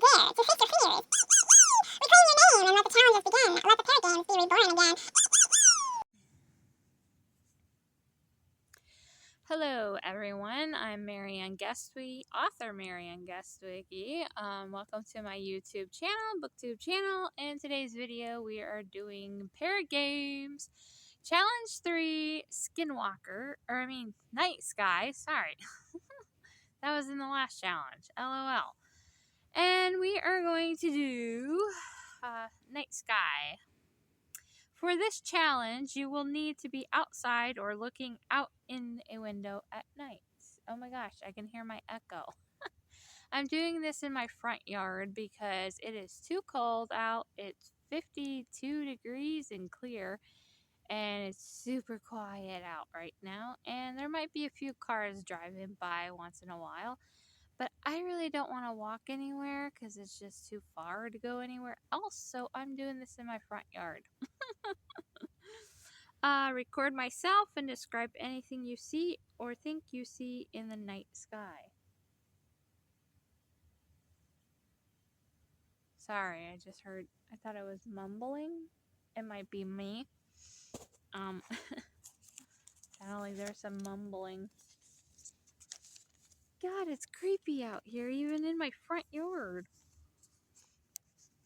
dare to face your fears. Reclaim your name and let the challenges begin. Let the parrot games be reborn again. Hello, everyone. I'm Marianne Guestwig, author Marianne Guestwig. Welcome to my YouTube channel, BookTube channel. In today's video, we are doing Parrot Games Challenge 3 Skinwalker, Night Sky. Sorry, that was in the last challenge. LOL. And we are going to do Night Sky. For this challenge, you will need to be outside or looking out in a window at night. Oh my gosh, I can hear my echo. I'm doing this in my front yard because it is too cold out. It's 52 degrees and clear, and it's super quiet out right now. And there might be a few cars driving by once in a while, but I really don't want to walk anywhere because it's just too far to go anywhere else. So I'm doing this in my front yard. Record myself and describe anything you see or think you see in the night sky. Sorry, I thought I was mumbling. It might be me. Sound like there's some mumbling. God, it's creepy out here, even in my front yard.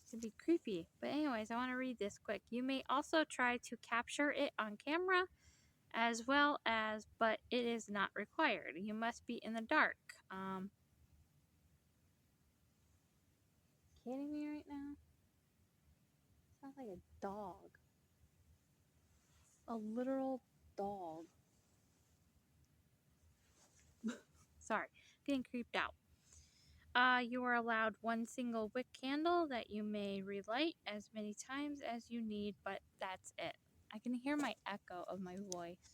It'd be creepy. But anyways, I want to read this quick. You may also try to capture it on camera as well as, but it is not required. You must be in the dark. Kidding me right now? Sounds like a dog. A literal dog. Sorry, getting creeped out. You are allowed one single wick candle that you may relight as many times as you need, but that's it. I can hear my echo of my voice.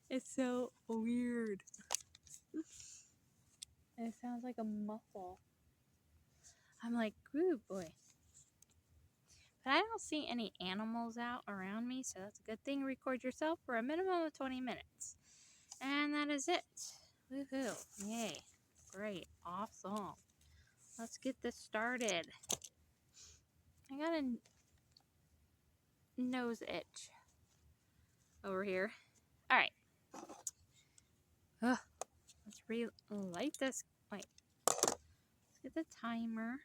It's so weird. It sounds like a muffle. I'm like, ooh boy. But I don't see any animals out around me, so that's a good thing. Record yourself for a minimum of 20 minutes. And that is it. Woohoo. Yay. Great. Awesome. Let's get this started. I got a nose itch over here. Alright. Let's relight this. Wait. Let's get the timer.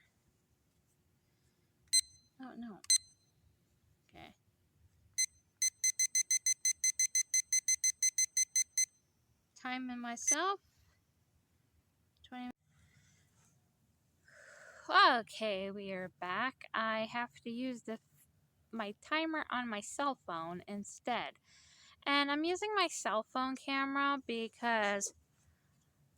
Oh, no. Okay. Timing myself. 20 minutes. Okay, we are back. I have to use my timer on my cell phone instead. And I'm using my cell phone camera because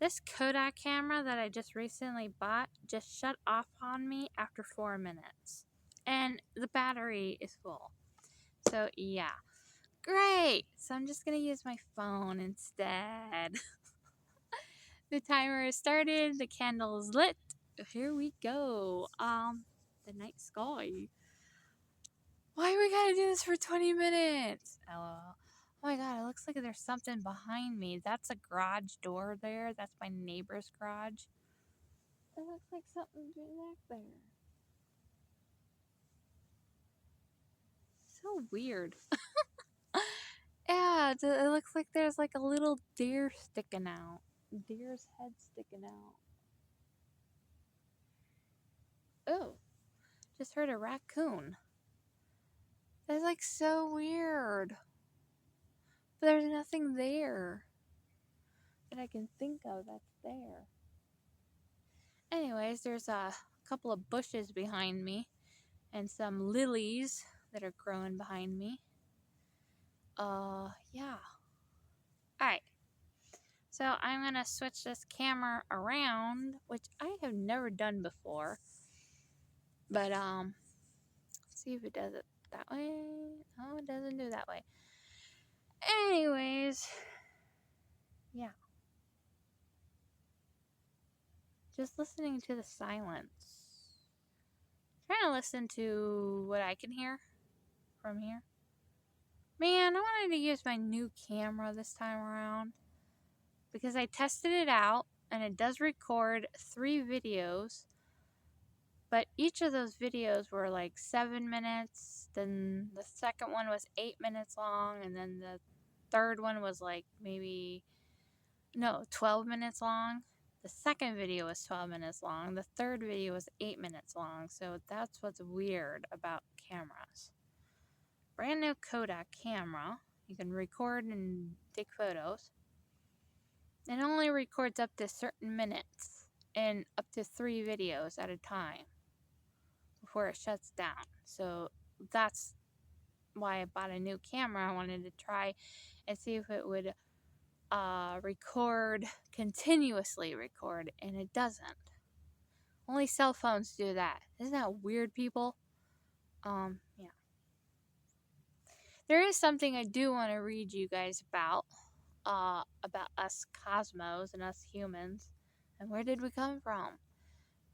this Kodak camera that I just recently bought just shut off on me after 4 minutes. And the battery is full. So yeah. Great! So I'm just going to use my phone instead. The timer is started. The candle is lit. Here we go. The night sky. Why we gotta do this for 20 minutes? LOL. Oh my god, it looks like there's something behind me. That's a garage door there. That's my neighbor's garage. It looks like something's back there. So weird. Yeah, it looks like there's like a little deer sticking out. Deer's head sticking out. Oh, just heard a raccoon. That's like so weird. But there's nothing there that I can think of that's there. Anyways, there's a couple of bushes behind me and some lilies that are growing behind me. Yeah. Alright. So I'm going to switch this camera around, which I have never done before. But, let's see if it does it that way. No, it doesn't do that way. Anyways, yeah. Just listening to the silence. Trying to listen to what I can hear from here. Man, I wanted to use my new camera this time around because I tested it out and it does record 3 videos, but each of those videos were like 7 minutes, then the second one was 8 minutes long, and then the third one was like 12 minutes long. The second video was 12 minutes long. The third video was 8 minutes long. So that's what's weird about cameras. Brand new Kodak camera. You can record and take photos. It only records up to certain minutes and up to 3 videos at a time before it shuts down. So that's why I bought a new camera. I wanted to try and see if it would continuously record, and it doesn't. Only cell phones do that. Isn't that weird, people? Yeah. There is something I do want to read you guys about us cosmos and us humans, and where did we come from?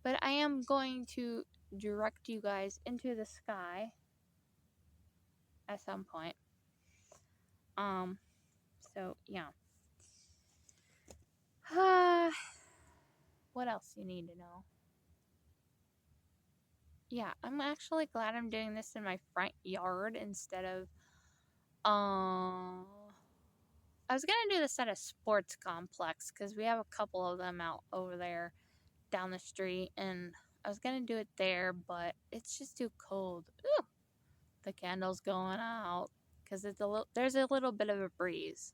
But I am going to direct you guys into the sky at some point. So yeah. What else you need to know? Yeah, I'm actually glad I'm doing this in my front yard instead of I was gonna do this at a sports complex because we have a couple of them out over there down the street, and I was gonna do it there, but it's just too cold. Ooh, the candle's going out because there's a little bit of a breeze.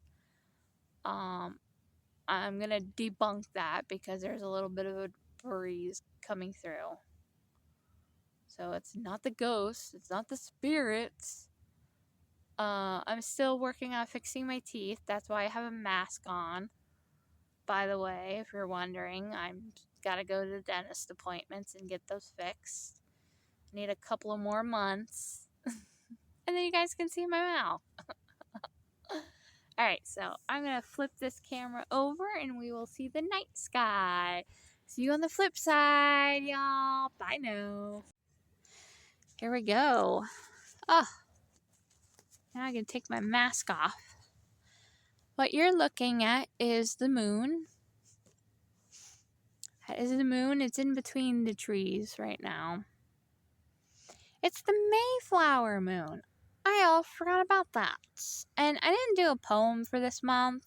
I'm gonna debunk that because there's a little bit of a breeze coming through. So it's not the ghosts, it's not the spirits. I'm still working on fixing my teeth. That's why I have a mask on. By the way, if you're wondering, I'm gotta go to the dentist appointments and get those fixed. I need a couple of more months. And then you guys can see my mouth. Alright, so I'm gonna flip this camera over and we will see the night sky. See you on the flip side, y'all. Bye now. Here we go. Oh, now I can take my mask off. What you're looking at is the moon. That is the moon. It's in between the trees right now. It's the Mayflower moon. I all forgot about that. And I didn't do a poem for this month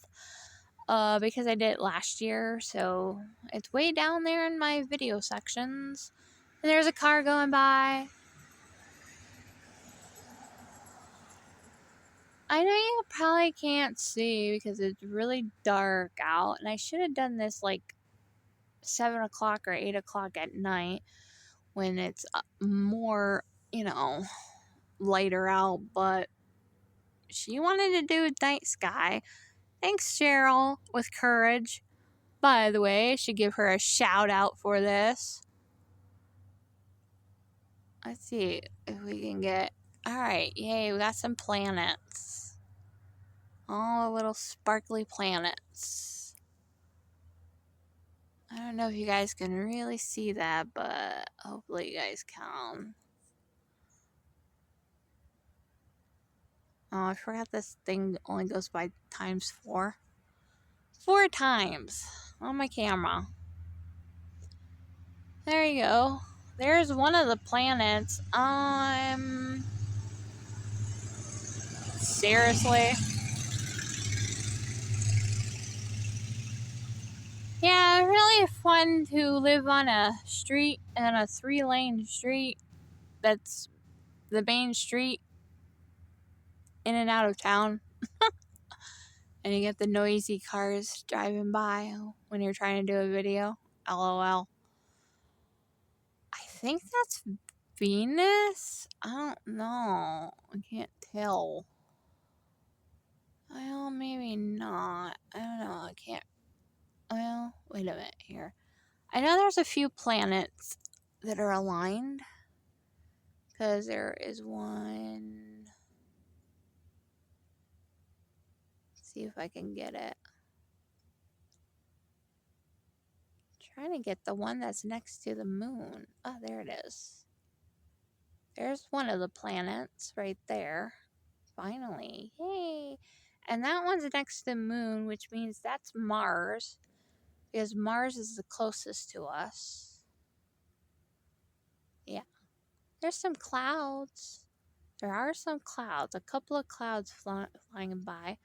because I did it last year. So it's way down there in my video sections. And there's a car going by. I know you probably can't see because it's really dark out. And I should have done this like 7 o'clock or 8 o'clock at night when it's more, lighter out. But she wanted to do a night sky. Thanks, Cheryl, with Courage. By the way, I should give her a shout out for this. Let's see if we can get... Alright, yay, we got some planets. All the little sparkly planets. I don't know if you guys can really see that, but hopefully you guys can. Oh, I forgot this thing only goes by times 4. 4 times on my camera. There you go. There's one of the planets. Seriously? Yeah, really fun to live on a street, and a 3-lane street that's the main street in and out of town. And you get the noisy cars driving by when you're trying to do a video. LOL. I think that's Venus? I don't know. I can't tell. Well, maybe not. I don't know. I can't. Well, wait a minute here. I know there's a few planets that are aligned. Because there is one. Let's see if I can get it. Trying to get the one that's next to the moon. Oh, there it is. There's one of the planets right there. Finally. Yay. And that one's next to the moon, which means that's Mars. because Mars is the closest to us. Yeah. There's some clouds. There are some clouds. A couple of clouds flying by.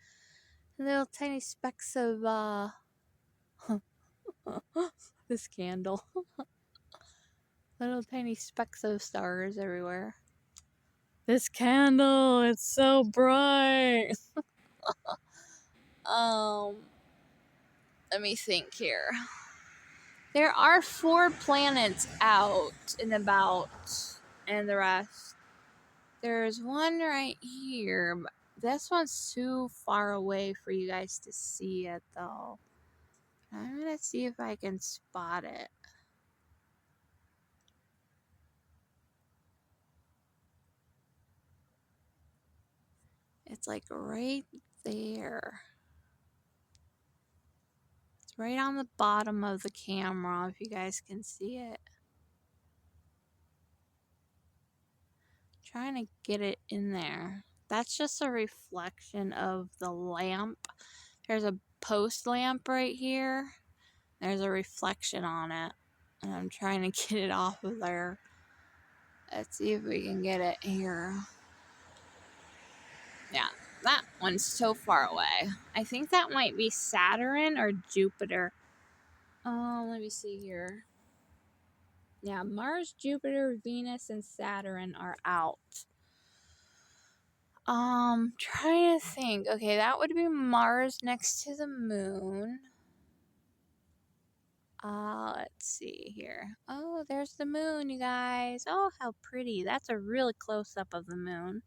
Little tiny specks of, this candle. Little tiny specks of stars everywhere. This candle, it's so bright. Let me think here. There are 4 planets out and about, and the rest. There's one right here. But this one's too far away for you guys to see it, though. I'm gonna see if I can spot it. It's like right there. It's right on the bottom of the camera, if you guys can see it. Trying to get it in there. That's just a reflection of the lamp. There's a post lamp right here. There's a reflection on it. And I'm trying to get it off of there. Let's see if we can get it here. Yeah, that one's so far away. I think that might be Saturn or Jupiter. Let me see here. Yeah, Mars, Jupiter, Venus, and Saturn are out. Trying to think. Okay, that would be Mars next to the moon. Let's see here. Oh, there's the moon, you guys. Oh, how pretty. That's a really close-up of the moon.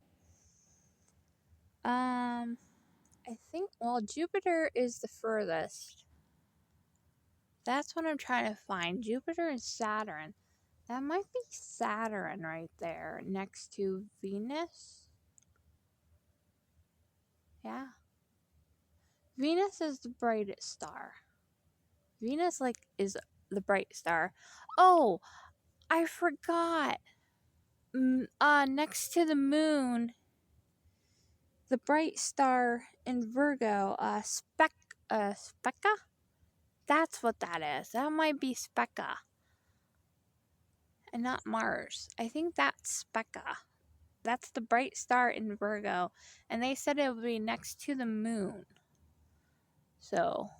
I think, well, Jupiter is the furthest. That's what I'm trying to find. Jupiter and Saturn. That might be Saturn right there, next to Venus. Yeah. Venus is the brightest star. Venus, like, is the bright star. Oh, I forgot. Next to the moon, the bright star in Virgo, Speca? That's what that is. That might be Speca. And not Mars. I think that's Speca. That's the bright star in Virgo. And they said it would be next to the moon. So,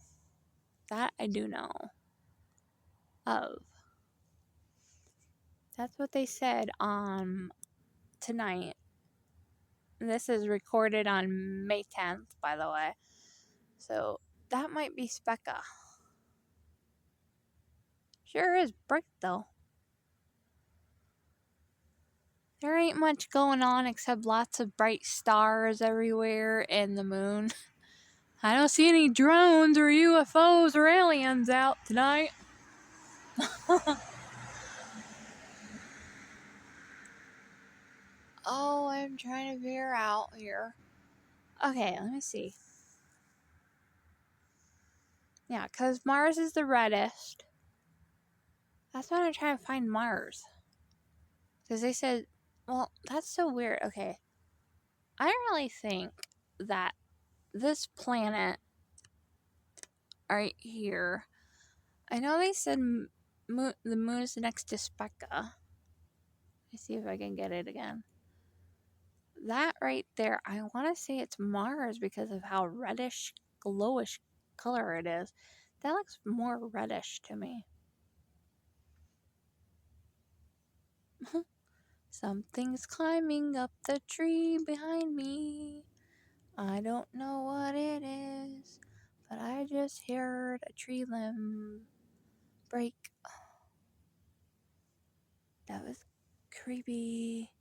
that I do know of. That's what they said tonight. This is recorded on May 10th, by the way. So, that might be Speca. Sure is bright, though. There ain't much going on except lots of bright stars everywhere and the moon. I don't see any drones or UFOs or aliens out tonight. Oh, I'm trying to figure out here. Okay, let me see. Yeah, because Mars is the reddest. That's why I'm trying to find Mars. Because they said, well, that's so weird. Okay. I really think that this planet right here, I know they said the moon is next to Speca. Let's see if I can get it again. That right there, I want to say it's Mars because of how reddish, glowish color it is. That looks more reddish to me. Something's climbing up the tree behind me. I don't know what it is, but I just heard a tree limb break. That was creepy.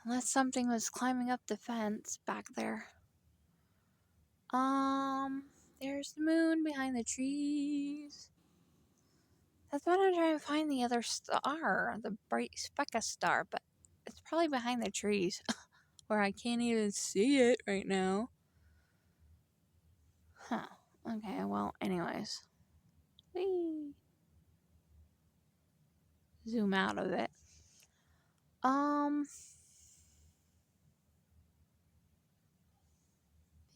Unless something was climbing up the fence back there. There's the moon behind the trees. That's why I'm trying to find the other star, the bright Speca star, but it's probably behind the trees where I can't even see it right now. Huh. Okay, well, anyways. Whee! Zoom out of it.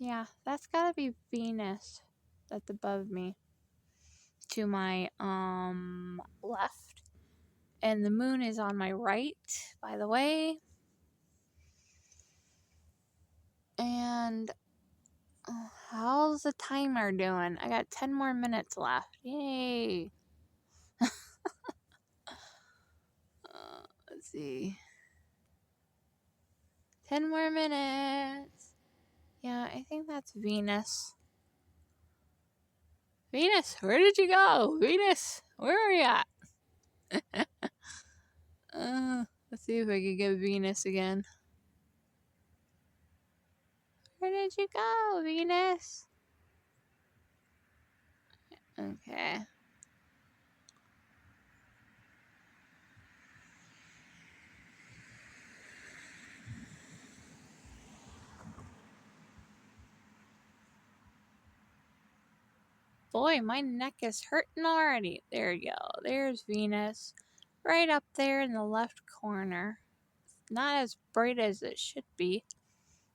Yeah, that's gotta be Venus. That's above me. To my left. And the moon is on my right, by the way. And how's the timer doing? I got 10 more minutes left. Yay. Let's see. 10 more minutes. Yeah, I think that's Venus. Venus, where did you go? Venus, where are you at? Let's see if I can get Venus again. Where did you go, Venus? Okay. Boy, my neck is hurting already. There you go. There's Venus. Right up there in the left corner. Not as bright as it should be.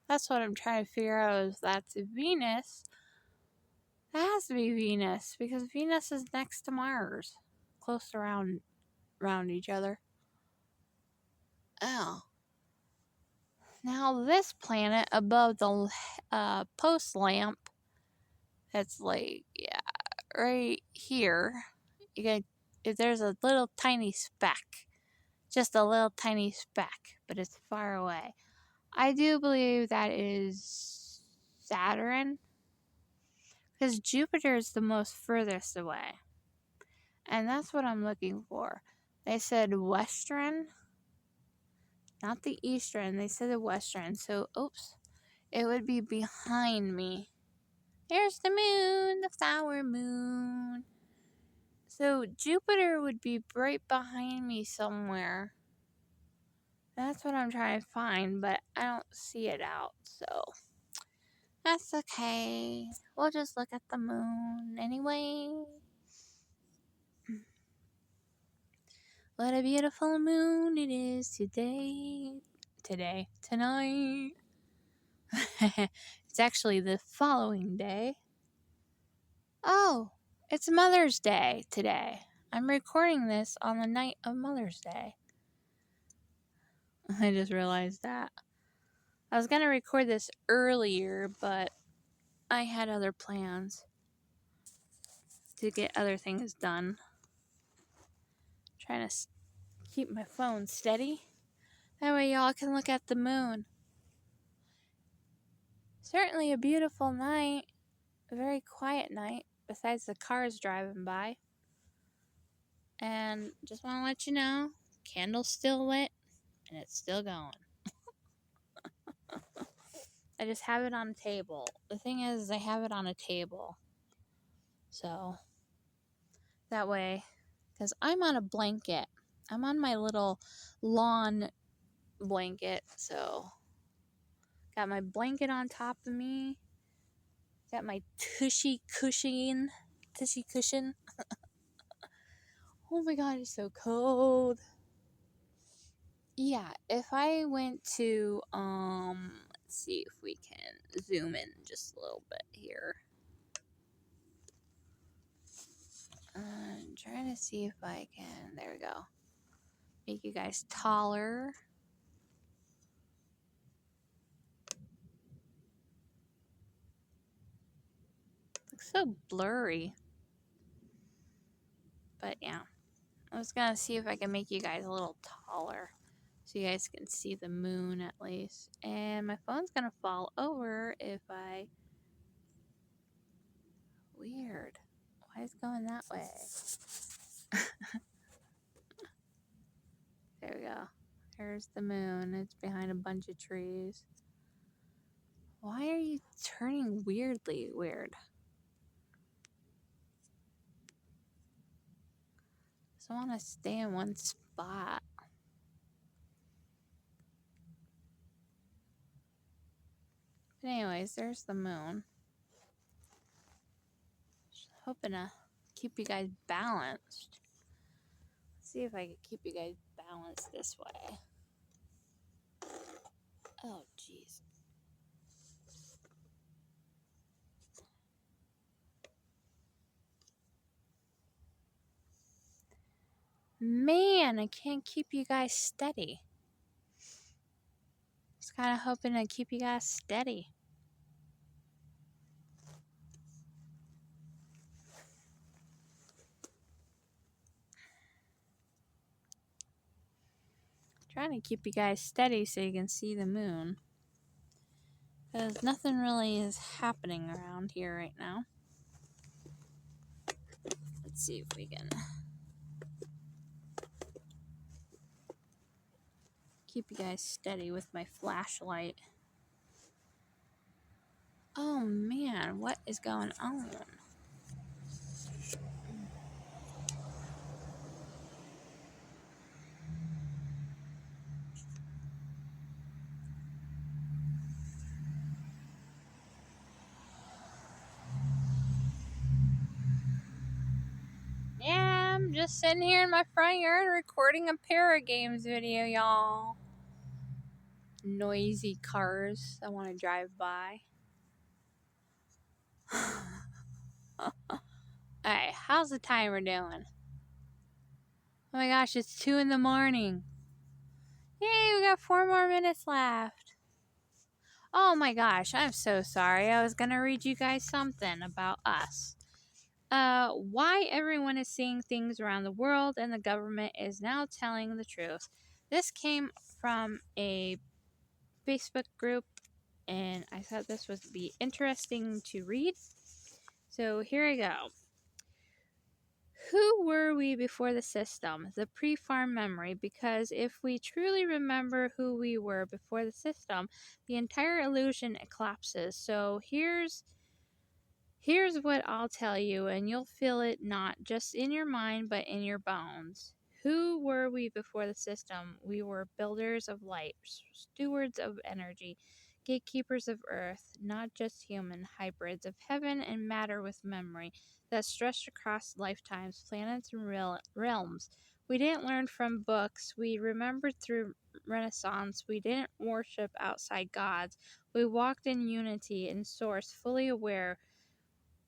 That's what I'm trying to figure out if that's Venus. That has to be Venus because Venus is next to Mars. Close around each other. Oh. Now this planet above the post lamp that's like, yeah, right here. You get, if there's a little tiny speck. Just a little tiny speck, but it's far away. I do believe that is Saturn. Because Jupiter is the most furthest away. And that's what I'm looking for. They said western, not the eastern. They said the western. So, oops. It would be behind me. There's the moon, the flower moon. So, Jupiter would be right behind me somewhere. That's what I'm trying to find, but I don't see it out, so that's okay. We'll just look at the moon anyway. What a beautiful moon it is today. Tonight. It's actually the following day. Oh, it's Mother's Day today. I'm recording this on the night of Mother's Day. I just realized that. I was going to record this earlier, but I had other plans to get other things done. Trying to keep my phone steady. That way y'all can look at the moon. Certainly a beautiful night. A very quiet night, besides the cars driving by. And just want to let you know, candle's still lit, and it's still going. I just have it on a table. The thing is, I have it on a table. So, that way, because I'm on a blanket. I'm on my little lawn blanket, so got my blanket on top of me. Got my tushy cushion. Oh my god, it's so cold. Yeah, if I went to let's see if we can zoom in just a little bit here. I'm trying to see if I can, there we go. Make you guys taller. Looks so blurry. But yeah, I was gonna see if I can make you guys a little taller so you guys can see the moon at least. And my phone's gonna fall over if I... Weird. Why is it going that way? There we go. There's the moon. It's behind a bunch of trees. Why are you turning weirdly weird? Just want to stay in one spot. But anyways, there's the moon. Just hoping to keep you guys balanced. Let's see if I can keep you guys balanced this way. Oh, jeez. Man, I can't keep you guys steady. Just kind of hoping to keep you guys steady. Trying to keep you guys steady so you can see the moon. Because nothing really is happening around here right now. Let's see if we can keep you guys steady with my flashlight. Oh man, what is going on? Yeah, I'm just sitting here in my front yard recording a Paragames video, y'all. Noisy cars I want to drive by. Alright, how's the timer doing? Oh my gosh, it's 2 in the morning. Yay, we got 4 more minutes left. Oh my gosh, I'm so sorry. I was gonna read you guys something about us. Why everyone is seeing things around the world and the government is now telling the truth. This came from a Facebook group, and I thought this would be interesting to read. So here I go. Who were we before the system? The pre-farm memory, because if we truly remember who we were before the system, the entire illusion collapses. So here's what I'll tell you, and you'll feel it not just in your mind, but in your bones. Who were we before the system? We were builders of light, stewards of energy, gatekeepers of earth, not just human, hybrids of heaven and matter with memory that stretched across lifetimes, planets, and realms. We didn't learn from books. We remembered through Renaissance. We didn't worship outside gods. We walked in unity in source, fully aware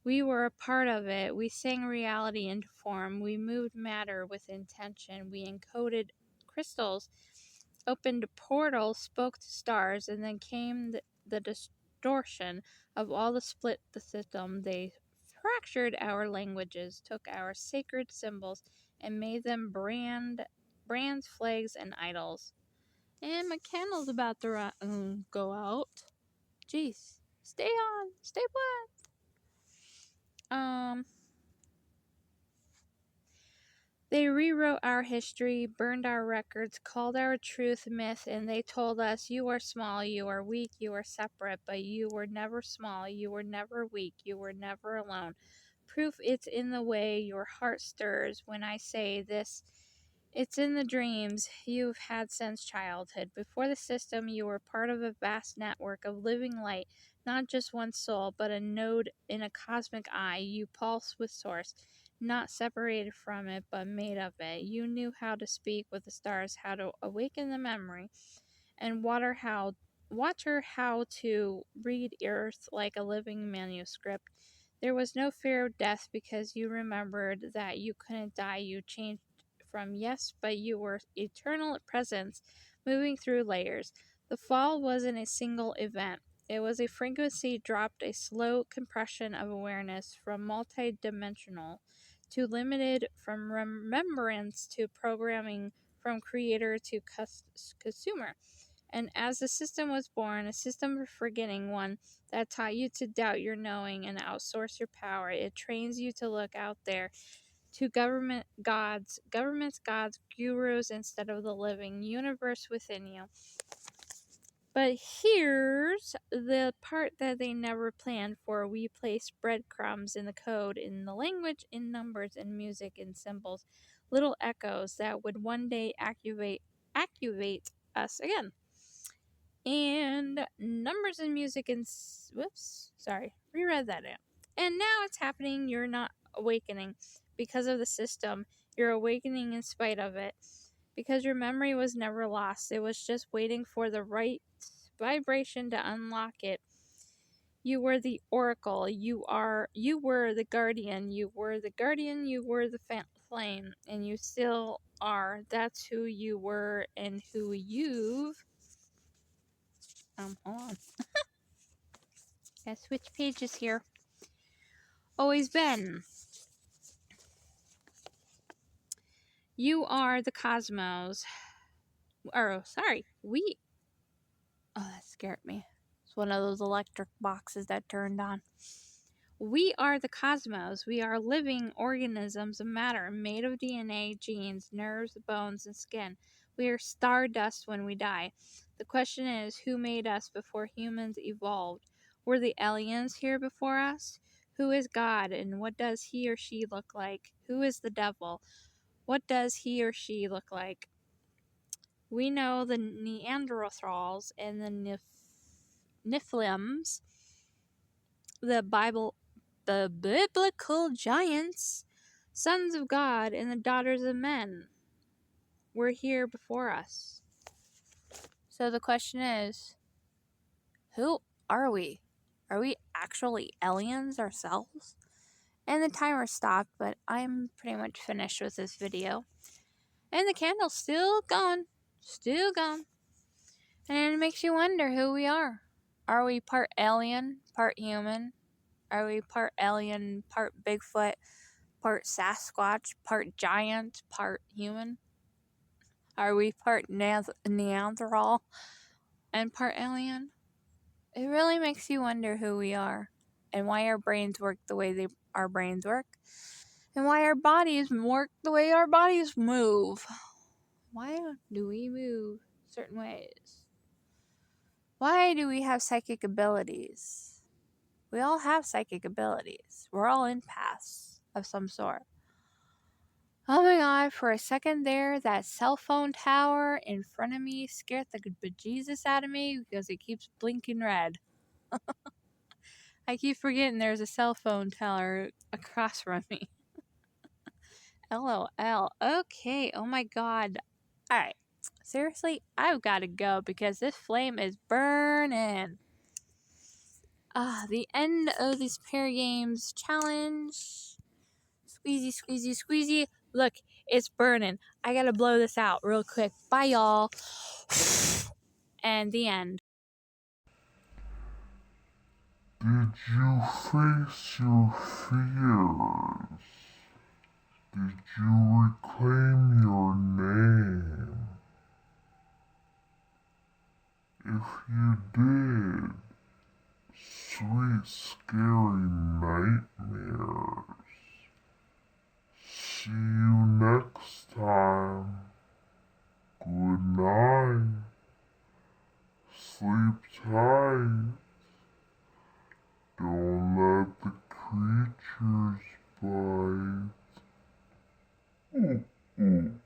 we were a part of it. We sang reality into form. We moved matter with intention. We encoded crystals, opened portals, spoke to stars, and then came the distortion of all the split the system. They fractured our languages, took our sacred symbols, and made them brands, flags, and idols. And my candle's about to go out. Jeez. Stay on. Stay put. They rewrote our history, burned our records, called our truth myth, and they told us, you are small, you are weak, you are separate, but you were never small, you were never weak, you were never alone. Proof it's in the way your heart stirs when I say this. It's in the dreams you've had since childhood. Before the system, you were part of a vast network of living light, not just one soul, but a node in a cosmic eye. You pulse with source, not separated from it, but made of it. You knew how to speak with the stars, how to awaken the memory, and water how to read earth like a living manuscript. There was no fear of death because you remembered that you couldn't die. You changed from yes, but you were eternal presence moving through layers. The fall wasn't a single event. It was a frequency dropped, a slow compression of awareness from multidimensional to limited, from remembrance to programming, from creator to consumer. And as the system was born, a system of forgetting, one that taught you to doubt your knowing and outsource your power. It trains you to look out there to governments, gods, gurus instead of the living universe within you. But here's the part that they never planned for. We place breadcrumbs in the code, in the language, in numbers, in music, in symbols, little echoes that would one day activate us again. And numbers and music and reread that out. And now it's happening. You're not awakening because of the system. You're awakening in spite of it. Because your memory was never lost. It was just waiting for the right vibration to unlock it. You were the oracle. You were the guardian. You were the guardian. You were the flame, and you still are. That's who you were and who you've. Hold on. Gotta switch pages here. Always been. You are the cosmos. Or, sorry, we. Oh, that scared me. It's one of those electric boxes that turned on. We are the cosmos. We are living organisms of matter made of DNA, genes, nerves, bones, and skin. We are stardust when we die. The question is, who made us before humans evolved? Were the aliens here before us? Who is God and what does he or she look like? Who is the devil? What does he or she look like? We know the Neanderthals and the Nephilims, the biblical giants, sons of God and the daughters of men, were here before us. So the question is, who are we? Are we actually aliens ourselves? And the timer stopped, but I'm pretty much finished with this video. And the candle's still going. Still going. And it makes you wonder who we are. Are we part alien, part human? Are we part alien, part Bigfoot, part Sasquatch, part giant, part human? Are we part Neanderthal and part alien? It really makes you wonder who we are and why our brains work the way our brains work and why our bodies work the way our bodies move. Why do we move certain ways? Why do we have psychic abilities? We all have psychic abilities. We're all empaths of some sort. Oh my god, for a second there, that cell phone tower in front of me scared the bejesus out of me because it keeps blinking red. I keep forgetting there's a cell phone tower across from me. LOL. Okay, oh my god. Alright, seriously, I've got to go because this flame is burning. The end of this pair games challenge. Squeezy, squeezy, squeezy. Look, it's burning. I gotta blow this out real quick. Bye, y'all. And the end. Did you face your fears? Did you reclaim your name? If you did, sweet scary nightmares. See you next time. Good night. Sleep tight. Don't let the creatures bite. Ooh, ooh.